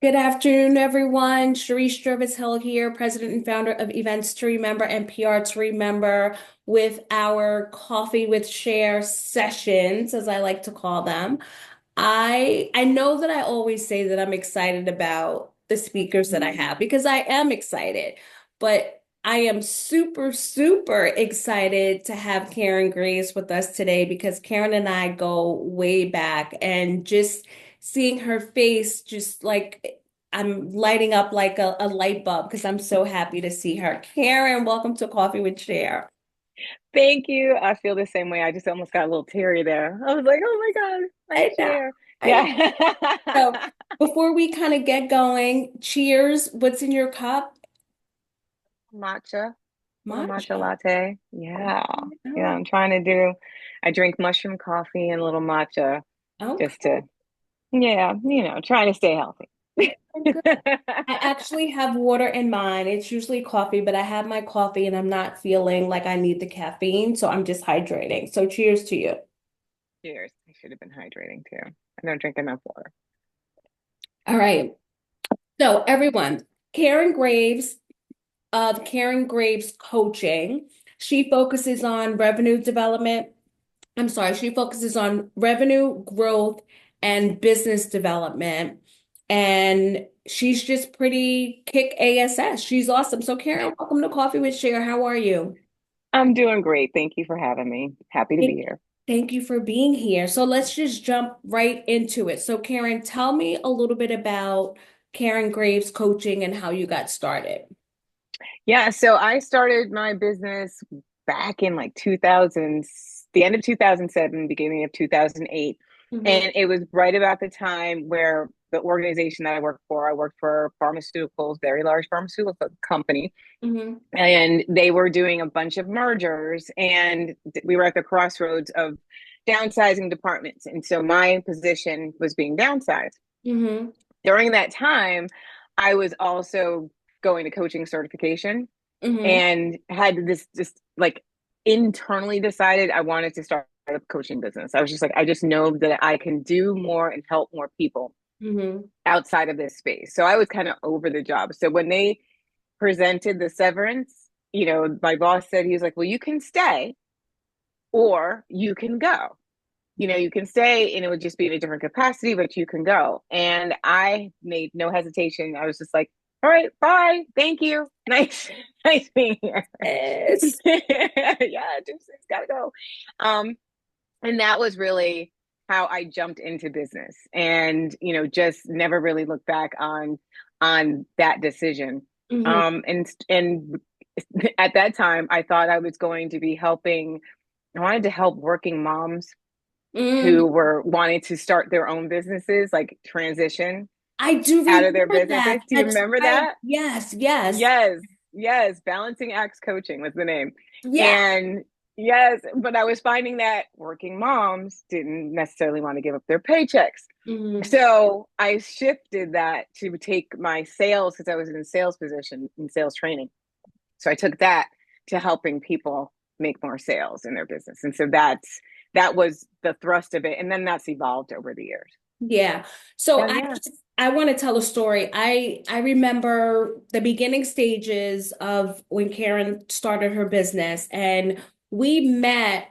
Good afternoon, everyone. Sharice Jervis Hill here, president and founder of Events to Remember and PR to Remember, with our Coffee with Cher sessions, as I like to call them. I know that I always say that I'm excited about the speakers that I have because I am excited, but I am super, super excited to have Karen Graves with us today because Karen and I go way back, and just seeing her face, just like I'm lighting up like a light bulb because I'm so happy to see her. Karen, welcome to Coffee with Cher. Thank you. I feel the same way. I just almost got a little teary there. I was like, oh my God, my I know. chair. I know. Yeah. So before we kind of get going, cheers. What's in your cup? Matcha, little matcha Matcha. latte. Oh, Yeah. Yeah, no. I'm trying to do, I drink mushroom coffee and a little matcha just Okay. to, yeah, trying to stay healthy. Good. I actually have water in mine. It's usually coffee, but I have my coffee and I'm not feeling like I need the caffeine, so I'm just hydrating. So cheers to you. Cheers. I should have been hydrating too. I don't drink enough water. All right. So everyone, Karen Graves of Karen Graves Coaching, she focuses on revenue development. I'm sorry, she focuses on revenue growth and business development. And she's just pretty kick ass. She's awesome. So, Karen, welcome to Coffee with Cher. How are you? I'm doing great. Thank you for having me. Happy to be Thank, here. thank you for being here. So, let's just jump right into it. So, Karen, tell me a little bit about Karen Graves Coaching and how you got started. Yeah, so I started my business back in like 2000, the end of 2007, beginning of 2008. Hmm. And it was right about the time where the organization that I worked for pharmaceuticals, very large pharmaceutical company, Hmm. and they were doing a bunch of mergers, and we were at the crossroads of downsizing departments. And so my position was being downsized. Hmm. During that time, I was also going to coaching certification Hmm. and had this just like internally decided I wanted to start a coaching business. I was just like, I just know that I can do more and help more people Hmm. outside of this space. So I was kind of over the job. So when they presented the severance, my boss said, he was like, well, you can stay or you can go. You can stay and it would just be in a different capacity, but you can go. And I made no hesitation. I was just like, all right, bye. Thank you. Nice, nice being here. Yes. Yeah, just gotta go. Um, and that was really how I jumped into business and, just never really looked back on that decision. Hmm. And at that time I thought I was going to be helping, I wanted to help working moms Hmm. who were wanting to start their own businesses, like transition I do out of their remember that. businesses. Do you That's remember right. that? Yes, yes, Yes, yes. Balancing Acts Coaching was the name. yeah. And yes, but I was finding that working moms didn't necessarily want to give up their paychecks. Hmm. So I shifted that to take my sales because I was in a sales position in sales training. So I took that to helping people make more sales in their business. And so that was the thrust of it. And then that's evolved over the years. Yeah. So Yeah, yeah. I want to tell a story. I remember the beginning stages of when Karen started her business, and we met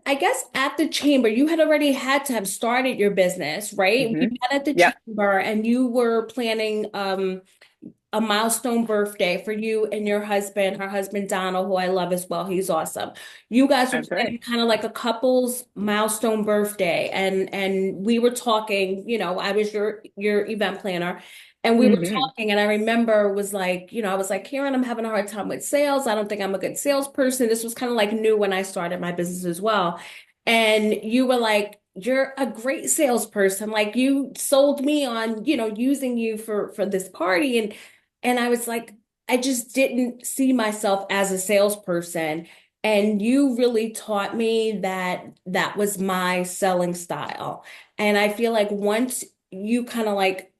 I guess at the chamber. You had already had to have started your business, right? We Mm-hmm. met at the Yep. chamber and you were planning a milestone birthday for you and your husband, her husband Donald, who I love as well. He's awesome. You guys were That's right. planning kind of like a couple's milestone birthday, and we were talking. I was your event planner. And we were Mm-hmm. talking, and I remember was like, I was like, Karen, I'm having a hard time with sales. I don't think I'm a good salesperson. This was kind of like new when I started my business as well. And you were like, you're a great salesperson. Like you sold me on, using you for this party. And I was like, I just didn't see myself as a salesperson. And you really taught me that that was my selling style. And I feel like once you kind of like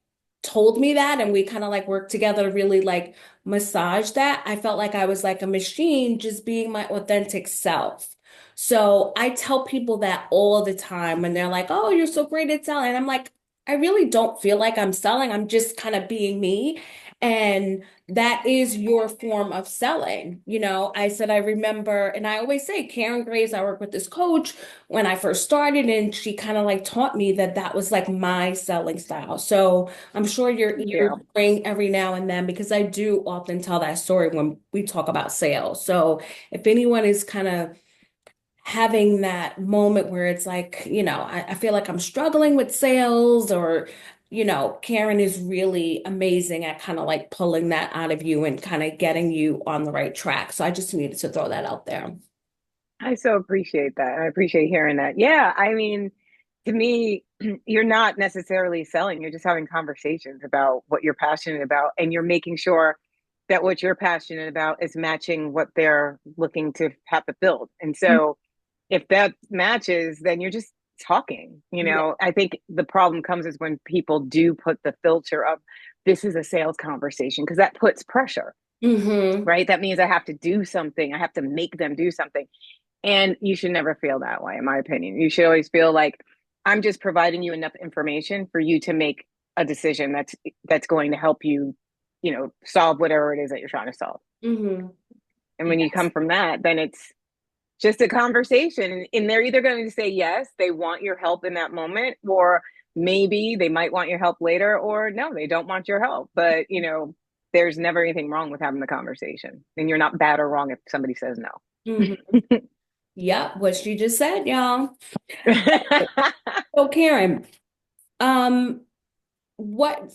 told me that and we kind of like worked together to really like massage that, I felt like I was like a machine just being my authentic self. So I tell people that all the time when they're like, oh, you're so great at selling. And I'm like, I really don't feel like I'm selling. I'm just kind of being me. And that is your form of selling. I said, I remember, and I always say, Karen Graves, I work with this coach when I first started, and she kind of like taught me that that was like my selling style. So I'm sure your Thank ears you. ring every now and then because I do often tell that story when we talk about sales. So if anyone is kind of having that moment where it's like, I feel like I'm struggling with sales or, Karen is really amazing at kind of like pulling that out of you and kind of getting you on the right track. So I just needed to throw that out there. I so appreciate that. I appreciate hearing that. Yeah, I mean, to me, you're not necessarily selling, you're just having conversations about what you're passionate about, and you're making sure that what you're passionate about is matching what they're looking to have to build. And so if that matches, then you're just talking. Yeah. I think the problem comes is when people do put the filter of this is a sales conversation because that puts pressure, Mm-hmm. right? That means I have to do something, I have to make them do something. And you should never feel that way, in my opinion. You should always feel like I'm just providing you enough information for you to make a decision that's going to help you, solve whatever it is that you're trying to solve. Mm-hmm. And when you Yes. come from that, then it's just a conversation. And they're either going to say yes, they want your help in that moment, or maybe they might want your help later, or no, they don't want your help. But, there's never anything wrong with having the conversation. And you're not bad or wrong if somebody says Mm-hmm. no. Yep, what she just said, y'all. So Karen, um, what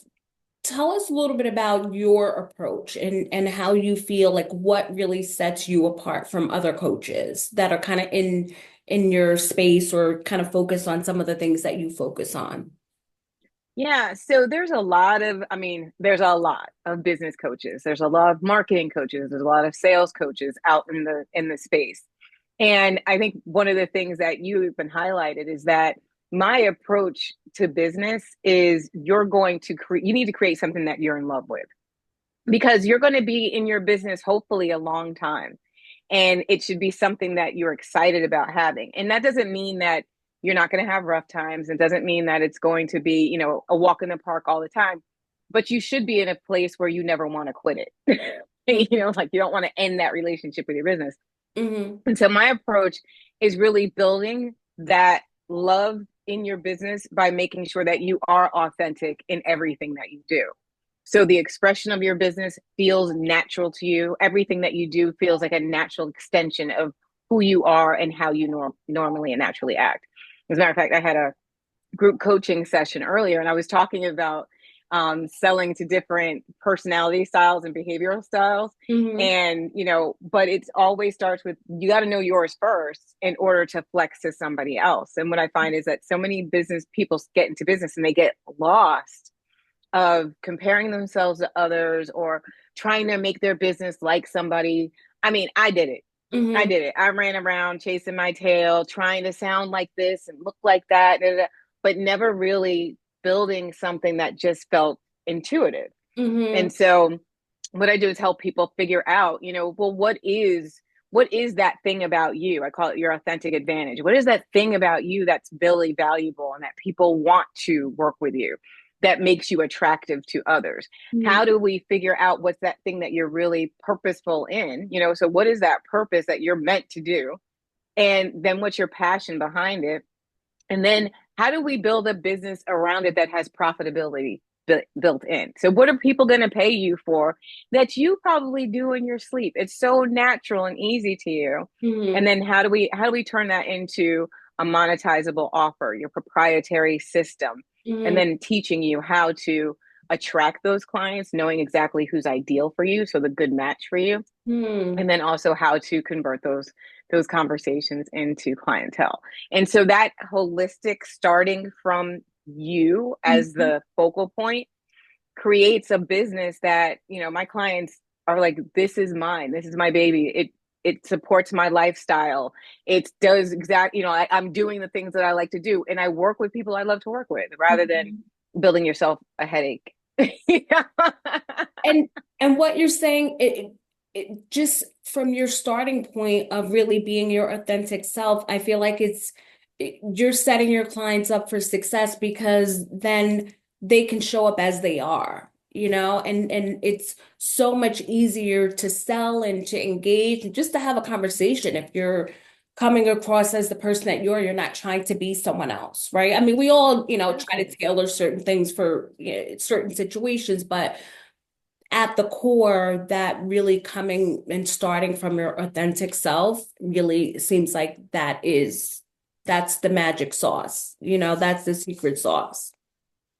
tell us a little bit about your approach and how you feel like what really sets you apart from other coaches that are kind of in your space or kind of focus on some of the things that you focus on. Yeah, so there's a lot of business coaches. There's a lot of marketing coaches. There's a lot of sales coaches out in the space. And I think one of the things that you've been highlighted is that my approach to business is you need to create something that you're in love with, because you're going to be in your business hopefully a long time, and it should be something that you're excited about having. And that doesn't mean that you're not going to have rough times. It doesn't mean that it's going to be, a walk in the park all the time, but you should be in a place where you never want to quit it. Like you don't want to end that relationship with your business. Mm-hmm. And so my approach is really building that love in your business by making sure that you are authentic in everything that you do. So the expression of your business feels natural to you. Everything that you do feels like a natural extension of who you are and how you normally and naturally act. As a matter of fact, I had a group coaching session earlier, and I was talking about selling to different personality styles and behavioral styles. Mm-hmm. And, but it's always starts with you got to know yours first in order to flex to somebody else. And what I find is that so many business people get into business and they get lost of comparing themselves to others or trying to make their business like somebody. I mean, I did it. I Mm-hmm. did it. I ran around chasing my tail, trying to sound like this and look like that, but never really building something that just felt intuitive. Mm-hmm. And so what I do is help people figure out, well, what is that thing about you? I call it your authentic advantage. What is that thing about you that's really valuable and that people want to work with you, that makes you attractive to others? How do we figure out what's that thing that you're really purposeful in? So what is that purpose that you're meant to do? And then what's your passion behind it? And then how do we build a business around it that has profitability built in? So what are people going to pay you for that you probably do in your sleep? It's so natural and easy to you. And Mm-hmm. then how do we turn that into a monetizable offer, your proprietary system, and Mm-hmm. then teaching you how to attract those clients, knowing exactly who's ideal for you, so the good match for you, Mm-hmm. and then also how to convert those conversations into clientele. And so that holistic starting from you as Mm-hmm. the focal point creates a business that, my clients are like, this is mine, this is my baby. It supports my lifestyle. It does I'm doing the things that I like to do, and I work with people I love to work with rather than Mm-hmm. building yourself a headache. And and what you're saying, it just from your starting point of really being your authentic self, I feel like you're setting your clients up for success because then they can show up as they are, and it's so much easier to sell and to engage and just to have a conversation if you're coming across as the person that you're not trying to be someone else, right? I mean, we all, try to Exactly. tailor certain things for certain situations, but at the core, that really coming and starting from your authentic self really seems like that's the magic sauce. That's the secret sauce.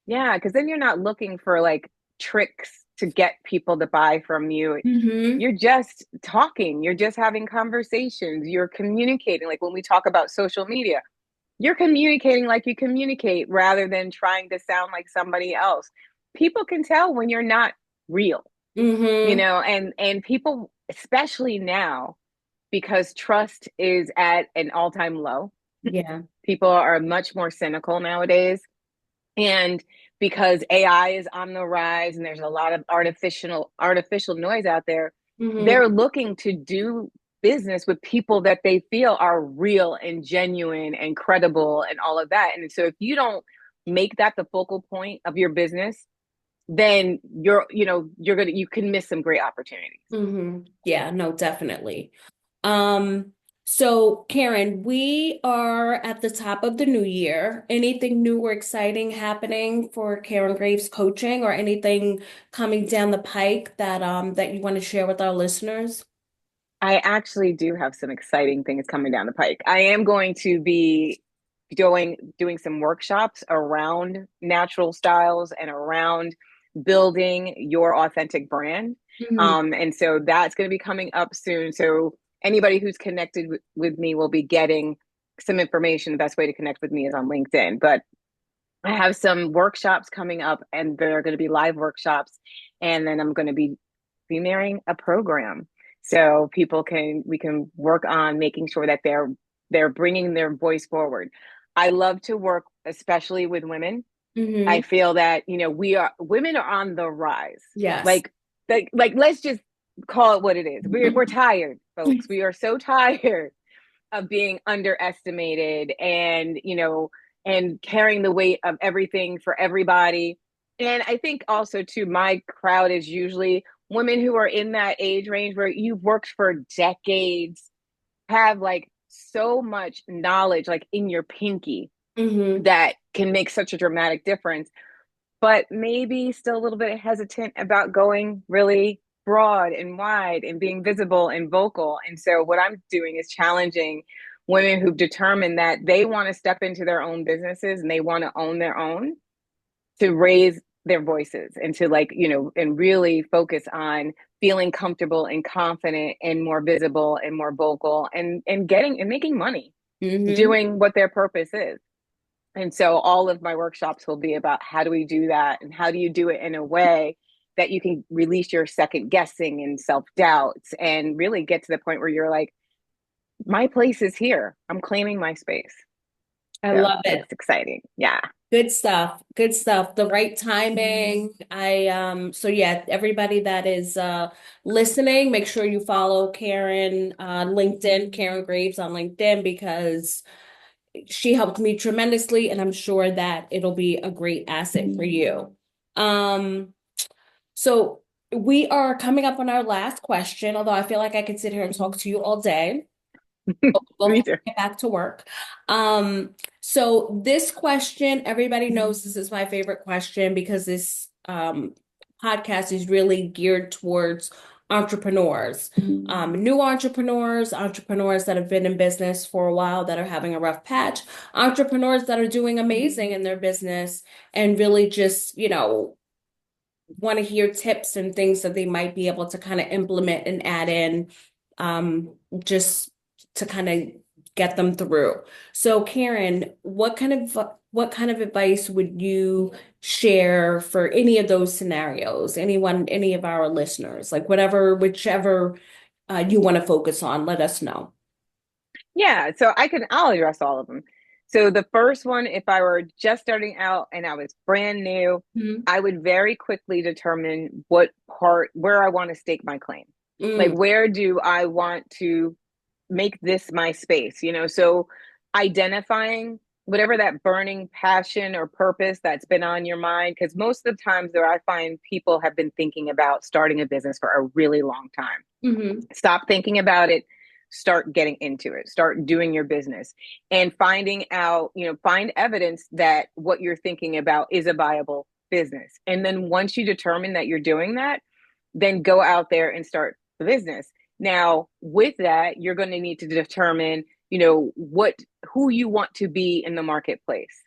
Yeah, because then you're not looking for like tricks to get people to buy from you. Hmm. You're just talking, you're just having conversations, you're communicating. Like when we talk about social media, you're communicating like you communicate rather than trying to sound like somebody else. People can tell when you're not real, Hmm. and people, especially now, because trust is at an all-time low. Yeah. People are much more cynical nowadays. And because AI is on the rise and there's a lot of artificial noise out there, Hmm. they're looking to do business with people that they feel are real and genuine and credible and all of that. And so if you don't make that the focal point of your business, then you can miss some great opportunities. Yeah, no, definitely. Um, so Karen, we are at the top of the new year. Anything new or exciting happening for Karen Graves coaching or anything coming down the pike that you want to share with our listeners? I actually do have some exciting things coming down the pike. I am going to be doing some workshops around natural styles and around building your authentic brand. Hmm. And so that's going to be coming up soon. So anybody who's connected with me will be getting some information. The best way to connect with me is on LinkedIn. But I have some workshops coming up, and they're going to be live workshops. And then I'm going to be premiering a program, so we can work on making sure that they're bringing their voice forward. I love to work, especially with women. I Hmm. feel that women are on the rise. Yes. Like let's just call it what it is. We're tired, folks. We are so tired of being underestimated and and carrying the weight of everything for everybody. And I think also too, my crowd is usually women who are in that age range where you've worked for decades, have like so much knowledge like in your pinky Hmm. that can make such a dramatic difference, but maybe still a little bit hesitant about going really broad and wide and being visible and vocal. And so, what I'm doing is challenging women who've determined that they want to step into their own businesses and they want to own their own, to raise their voices and to and really focus on feeling comfortable and confident and more visible and more vocal and getting and making money Hmm. doing what their purpose is. And so all of my workshops will be about how do we do that and how do you do it in a way that you can release your second guessing and self doubts and really get to the point where you're like, my place is here. I'm claiming my space. I So love it. it's exciting. Yeah. Good stuff. Good stuff. The right timing. So yeah, everybody that is listening, make sure you follow Karen LinkedIn, Karen Graves on LinkedIn because she helped me tremendously and I'm sure that it'll be a great asset for you. Um, so we are coming up on our last question, although I feel like I could sit here and talk to you all day. Both Me have to too. get back to work. So this question, everybody knows this is my favorite question because this podcast is really geared towards entrepreneurs, new entrepreneurs, entrepreneurs that have been in business for a while that are having a rough patch, entrepreneurs that are doing amazing in their business and really just, want to hear tips and things that they might be able to kind of implement and add in just to kind of get them through. So Karen, what kind of advice would you share for any of those scenarios? Anyone, any of our listeners, like whichever you want to focus on, let us know. Yeah. So I'll address all of them. So the first one, if I were just starting out and I was brand new, Mhm. I would very quickly determine where I want to stake my claim. Like, Mm, where do I want to make this my space? So identifying whatever that burning passion or purpose that's been on your mind. Because most of the times there, I find people have been thinking about starting a business for a really long time. Hmm. Stop thinking about it, start getting into it, start doing your business and finding out, find evidence that what you're thinking about is a viable business. And then once you determine that you're doing that, then go out there and start the business. Now, with that, you're going to need to determine, what who you want to be in the marketplace.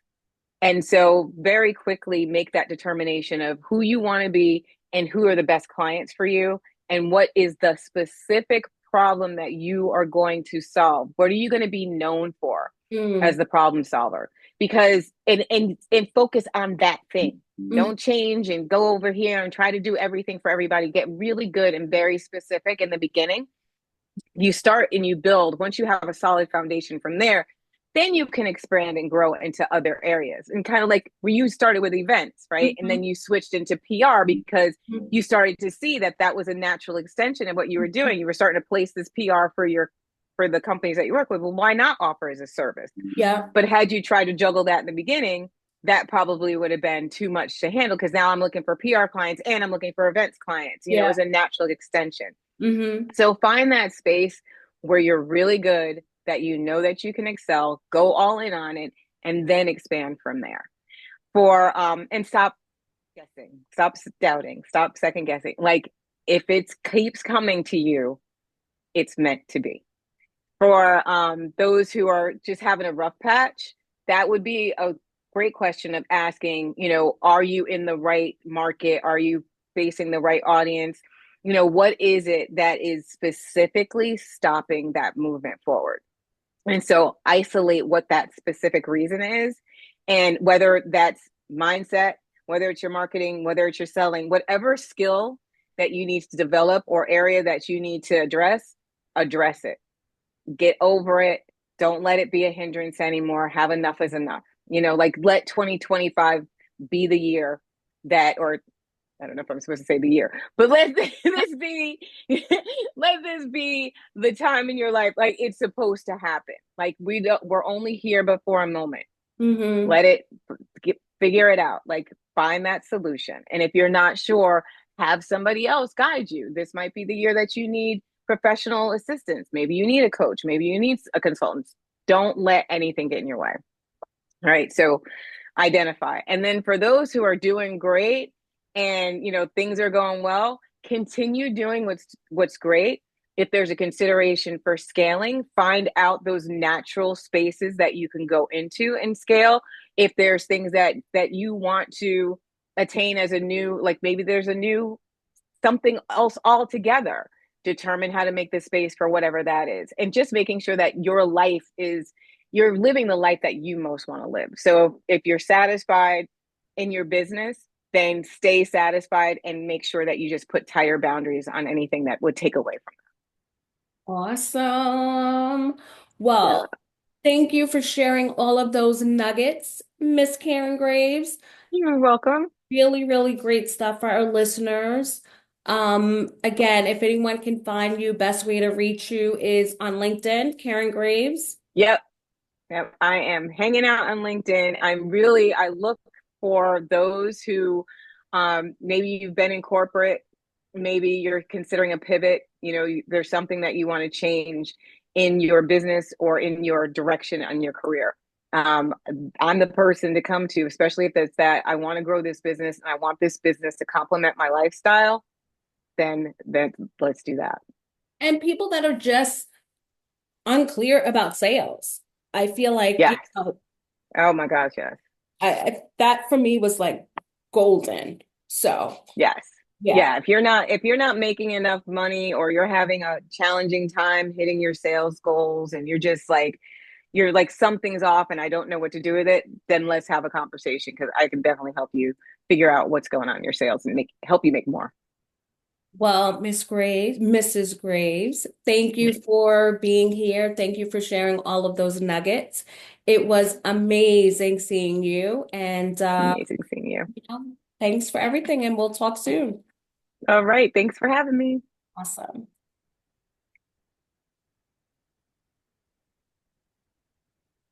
And so very quickly make that determination of who you want to be and who are the best clients for you and what is the specific problem that you are going to solve. What are you going to be known for as Mm. the problem solver? Because and focus on that thing. Don't change and go over here and try to do everything for everybody. Get really good and very specific in the beginning. You start and you build. Once you have a solid foundation from there, then you can expand and grow into other areas. And kind of like when you started with events, right? And then Mhm. you switched into PR because you started to see that that was a natural extension of what you were doing. You were starting to place this PR for the companies that you work with. Well, why not offer as a service? Yeah. But had you tried to juggle that in the beginning, that probably would have been too much to handle because now I'm looking for PR clients and I'm looking for events clients. It Yeah. was a natural extension. Hmm. So find that space where you're really good, that you know that you can excel, go all in on it, and then expand from there. For and stop guessing, stop doubting, stop second guessing. Like if it keeps coming to you, it's meant to be. For those who are just having a rough patch, that would be a great question of asking, are you in the right market? Are you facing the right audience? What is it that is specifically stopping that movement forward? And so isolate what that specific reason is, and whether that's mindset, whether it's your marketing, whether it's your selling, whatever skill that you need to develop or area that you need to address it. Get over it. Don't let it be a hindrance anymore. Have enough is enough. Like let 2025 be the year that, or I don't know if I'm supposed to say the year, but let this be, let this be the time in your life. Like it's supposed to happen. Like we're only here but for a moment. Hmm. Let it figure it out. Like find that solution. And if you're not sure, have somebody else guide you. This might be the year that you need professional assistance. Maybe you need a coach. Maybe you need a consultant. Don't let anything get in your way. All right. So identify. And then for those who are doing great and things are going well, continue doing what's great. If there's a consideration for scaling, find out those natural spaces that you can go into and scale. If there's things that you want to attain as a new, like maybe there's a new something else altogether, determine how to make the space for whatever that is, and just making sure that your life is, you're living the life that you most want to live. So if you're satisfied in your business, then stay satisfied and make sure that you just put tighter boundaries on anything that would take away from Awesome. it. Yeah. Well, thank you for sharing all of those nuggets, Miss Karen Graves. You're welcome. Really, really great stuff for our listeners. Again, if anyone can find you, best way to reach you is on LinkedIn, Karen Graves. Yep. Yep, I am hanging out on LinkedIn. I look for those who maybe you've been in corporate, maybe you're considering a pivot, there's something that you want to change in your business or in your direction on your career. Um, I'm the person to come to, especially if it's that I want to grow this business and I want this business to complement my lifestyle, then let's do that. And people that are just unclear about sales. I feel like, Yes. Oh my gosh, yes. that for me was like golden. So, Yes. yeah. Yeah, if you're not making enough money or you're having a challenging time hitting your sales goals and you're like something's off and I don't know what to do with it, then let's have a conversation because I can definitely help you figure out what's going on in your sales and help you make more. Well, Miss Graves, Mrs. Graves, thank you for being here. Thank you for sharing all of those nuggets. It was amazing seeing you. And Amazing seeing you. thanks for everything, and we'll talk soon. All right, thanks for having me. Awesome.